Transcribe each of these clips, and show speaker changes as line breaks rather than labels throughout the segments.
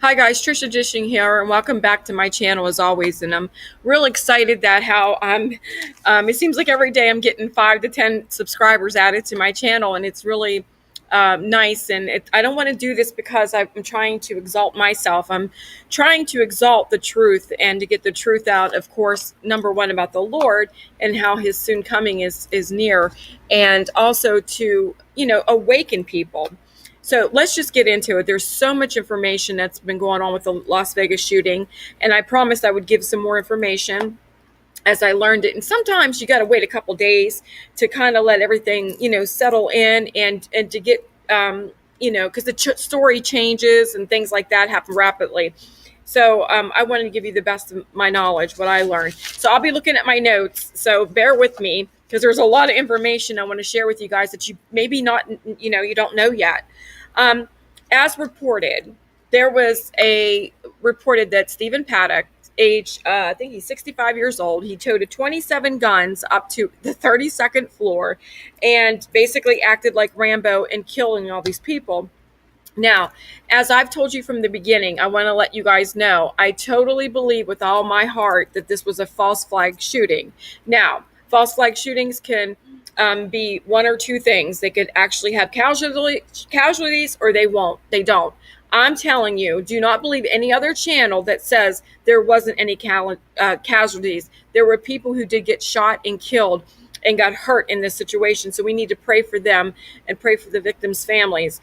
Hi guys, Trisha Dishing here, and welcome back to my channel as always. And I'm real excited that how it seems like every day I'm getting 5 to 10 subscribers added to my channel, and it's really nice. And I don't want to do this because I'm trying to exalt myself. I'm trying to exalt the truth and to get the truth out, of course, number one, about the Lord and how his soon coming is near, and also to, awaken people. So let's just get into it. There's so much information that's been going on with the Las Vegas shooting, and I promised I would give some more information as I learned it. And sometimes you got to wait a couple days to kind of let everything, settle in, and to get, because the story changes and things like that happen rapidly. So I wanted to give you the best of my knowledge, what I learned. So I'll be looking at my notes. So bear with me because there's a lot of information I want to share with you guys that you maybe not, you don't know yet. As reported, there was reported that Steven Paddock, age, I think he's 65 years old, he toted 27 guns up to the 32nd floor and basically acted like Rambo and killing all these people. Now, as I've told you from the beginning, I want to let you guys know, I totally believe with all my heart that this was a false flag shooting. Now, false flag shootings can be one or two things. They could actually have casualties, or they don't. I'm telling you, do not believe any other channel that says there wasn't any casualties. There were people who did get shot and killed and got hurt in this situation. So we need to pray for them and pray for the victims' families.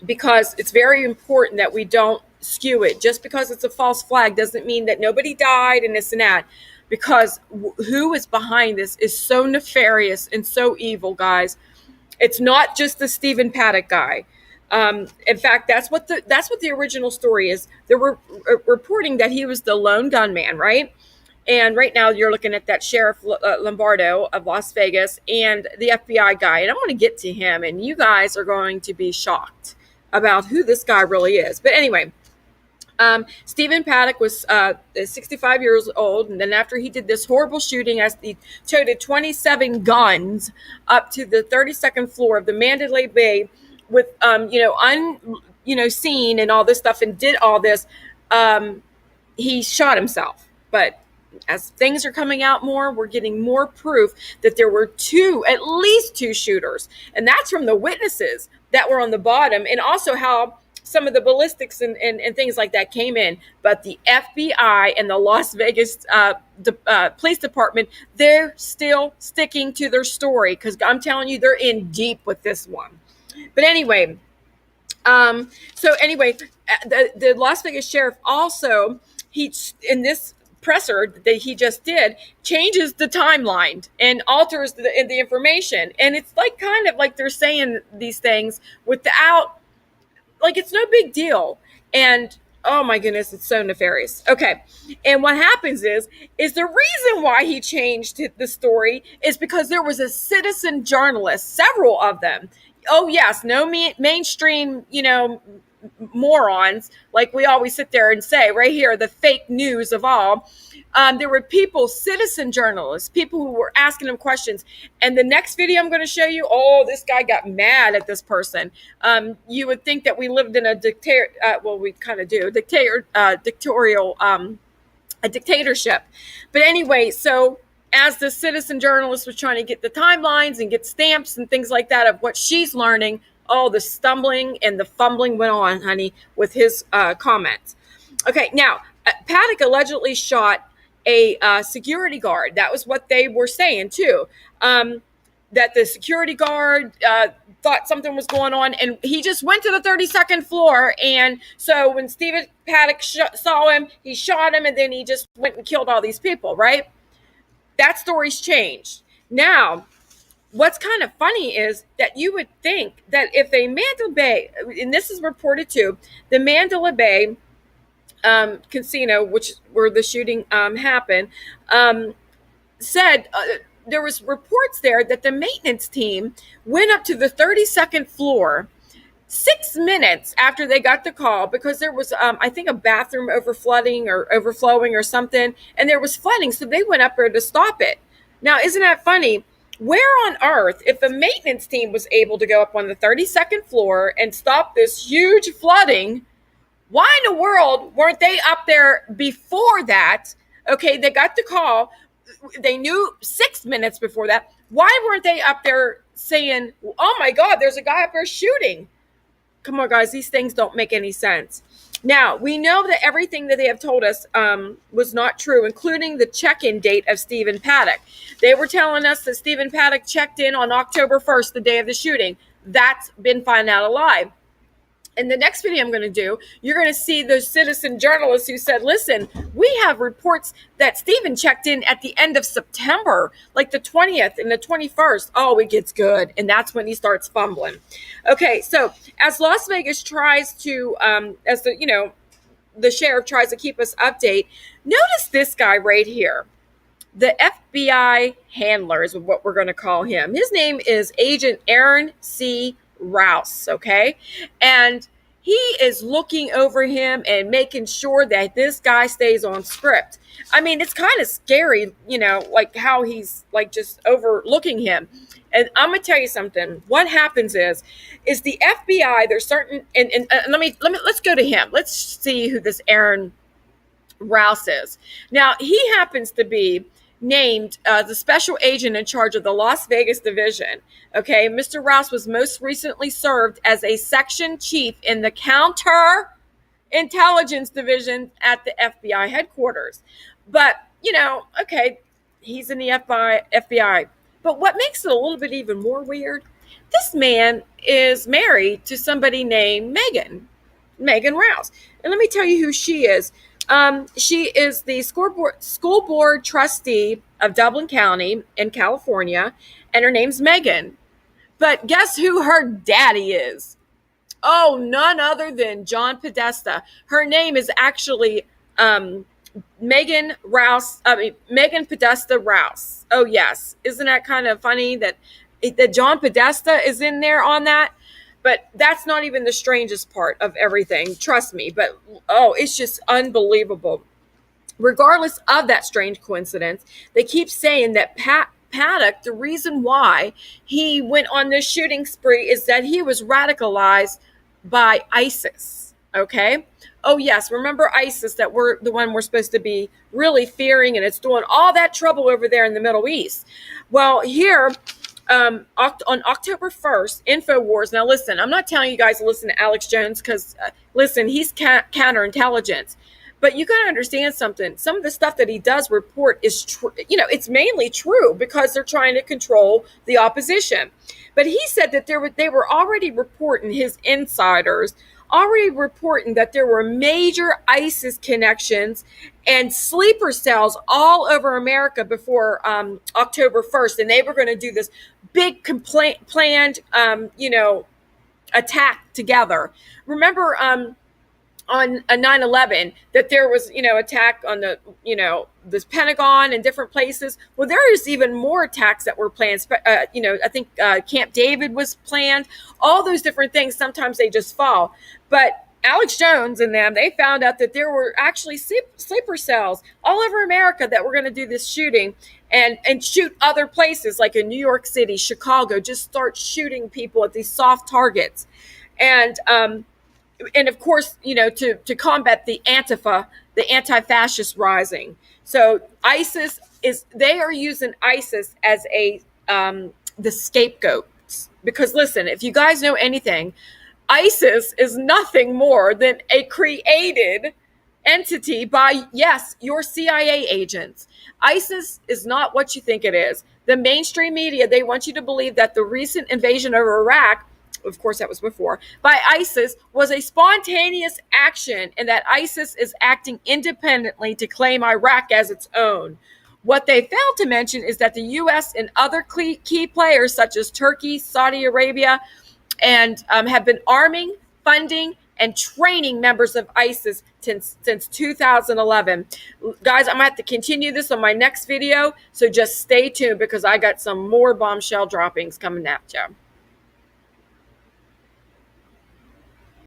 Because it's very important that we don't skew it. Just because it's a false flag doesn't mean that nobody died and this and that. Because who is behind this is so nefarious and so evil, guys. It's not just the Steven Paddock guy. In fact, that's what the original story is. They were reporting that he was the lone gunman, right? And right now you're looking at that Sheriff Lombardo of Las Vegas and the FBI guy. And I'm going to get to him, and you guys are going to be shocked about who this guy really is. But anyway, Steven Paddock was 65 years old, and then after he did this horrible shooting, as he toted 27 guns up to the 32nd floor of the Mandalay Bay, with seen and all this stuff, and did all this, he shot himself. But as things are coming out more, we're getting more proof that there were at least two shooters, and that's from the witnesses that were on the bottom, and also how some of the ballistics and things like that came in. But the FBI and the Las Vegas police department, they're still sticking to their story, because I'm telling you, they're in deep with this one. But anyway, the Las Vegas sheriff also, in this presser that he just did, changes the timeline and alters the information. And it's like kind of like they're saying these things without, like, it's no big deal. And oh my goodness, it's so nefarious. Okay. And what happens is the reason why he changed the story is because there was a citizen journalist, several of them. Oh yes, no mainstream, morons, like we always sit there and say right here, the fake news of all. There were citizen journalists, people who were asking him questions. And the next video I'm going to show you, this guy got mad at this person. You would think that we lived in a we kind of do, dictatorial, a dictatorship. But anyway, so as the citizen journalist was trying to get the timelines and get stamps and things like that of what she's learning, the stumbling and the fumbling went on, honey, with his comments. Okay, now, Paddock allegedly shot a security guard. That was what they were saying, too. That the security guard thought something was going on, and he just went to the 32nd floor. And so when Steven Paddock saw him, he shot him, and then he just went and killed all these people, right? That story's changed. Now, what's kind of funny is that you would think that if a Mandalay Bay, and this is reported too, the Mandalay Bay casino, where the shooting happened, said there was reports there that the maintenance team went up to the 32nd floor 6 minutes after they got the call, because there was, I think, a bathroom overflowing or something, and there was flooding, so they went up there to stop it. Now, isn't that funny? Where on earth, if the maintenance team was able to go up on the 32nd floor and stop this huge flooding, Why in the world weren't they up there before that? Okay, they got the call. They knew 6 minutes before that. Why weren't they up there saying, oh my God, there's a guy up there shooting? Come on, guys, these things don't make any sense. Now, we know that everything that they have told us was not true, including the check-in date of Steven Paddock. They were telling us that Steven Paddock checked in on October 1st, the day of the shooting. That's been found out a lie. In the next video I'm going to do, you're going to see those citizen journalists who said, listen, we have reports that Steven checked in at the end of September, like the 20th and the 21st. Oh, it gets good. And that's when he starts fumbling. Okay, so as Las Vegas tries to, the sheriff tries to keep us update, notice this guy right here. The FBI handler is what we're going to call him. His name is Agent Aaron C. Rouse, okay? And he is looking over him and making sure that this guy stays on script. I mean, it's kind of scary, like how he's like just overlooking him. And I'm gonna tell you something. What happens is the FBI, there's certain, and let's go to him. Let's see who this Aaron Rouse is. Now, he happens to be named the special agent in charge of the Las Vegas division. Okay, Mr. Rouse was most recently served as a section chief in the counter intelligence division at the FBI headquarters. But, okay, he's in the FBI. But what makes it a little bit even more weird, this man is married to somebody named Megan Rouse. And let me tell you who she is. She is the school board trustee of Dublin County in California, and her name's Megan. But guess who her daddy is? Oh, none other than John Podesta. Her name is actually Megan Podesta Rouse. Oh, yes. Isn't that kind of funny that John Podesta is in there on that? But that's not even the strangest part of everything. Trust me. But, it's just unbelievable. Regardless of that strange coincidence, they keep saying that Paddock, the reason why he went on this shooting spree is that he was radicalized by ISIS. Okay? Oh, yes. Remember ISIS, that we're the one we're supposed to be really fearing, and it's doing all that trouble over there in the Middle East. Well, here, on October 1st, InfoWars. Now, listen, I'm not telling you guys to listen to Alex Jones because, listen, he's counterintelligence. But you got to understand something. Some of the stuff that he does report is true. It's mainly true because they're trying to control the opposition. But he said that they were already reporting, his insiders, already reporting that there were major ISIS connections and sleeper cells all over America before October 1st. And they were going to do this big planned, attack together. Remember, on 9/11 that there was, attack on the, this Pentagon and different places. Well, there is even more attacks that were planned. I think Camp David was planned. All those different things, sometimes they just fall. But Alex Jones and them, they found out that there were actually sleeper cells all over America that were going to do this shooting and shoot other places like in New York City, Chicago, just start shooting people at these soft targets. And of course, to combat the Antifa, the anti-fascist rising. So they are using ISIS as the scapegoat. Because listen, if you guys know anything, ISIS is nothing more than a created entity by, yes, your CIA agents. ISIS is not what you think it is. The mainstream media, they want you to believe that the recent invasion of Iraq, of course that was before, by ISIS was a spontaneous action and that ISIS is acting independently to claim Iraq as its own. What they failed to mention is that the U.S. and other key players such as Turkey, Saudi Arabia, and have been arming, funding, and training members of ISIS since 2011. Guys, I'm going to have to continue this on my next video, so just stay tuned because I got some more bombshell droppings coming at you.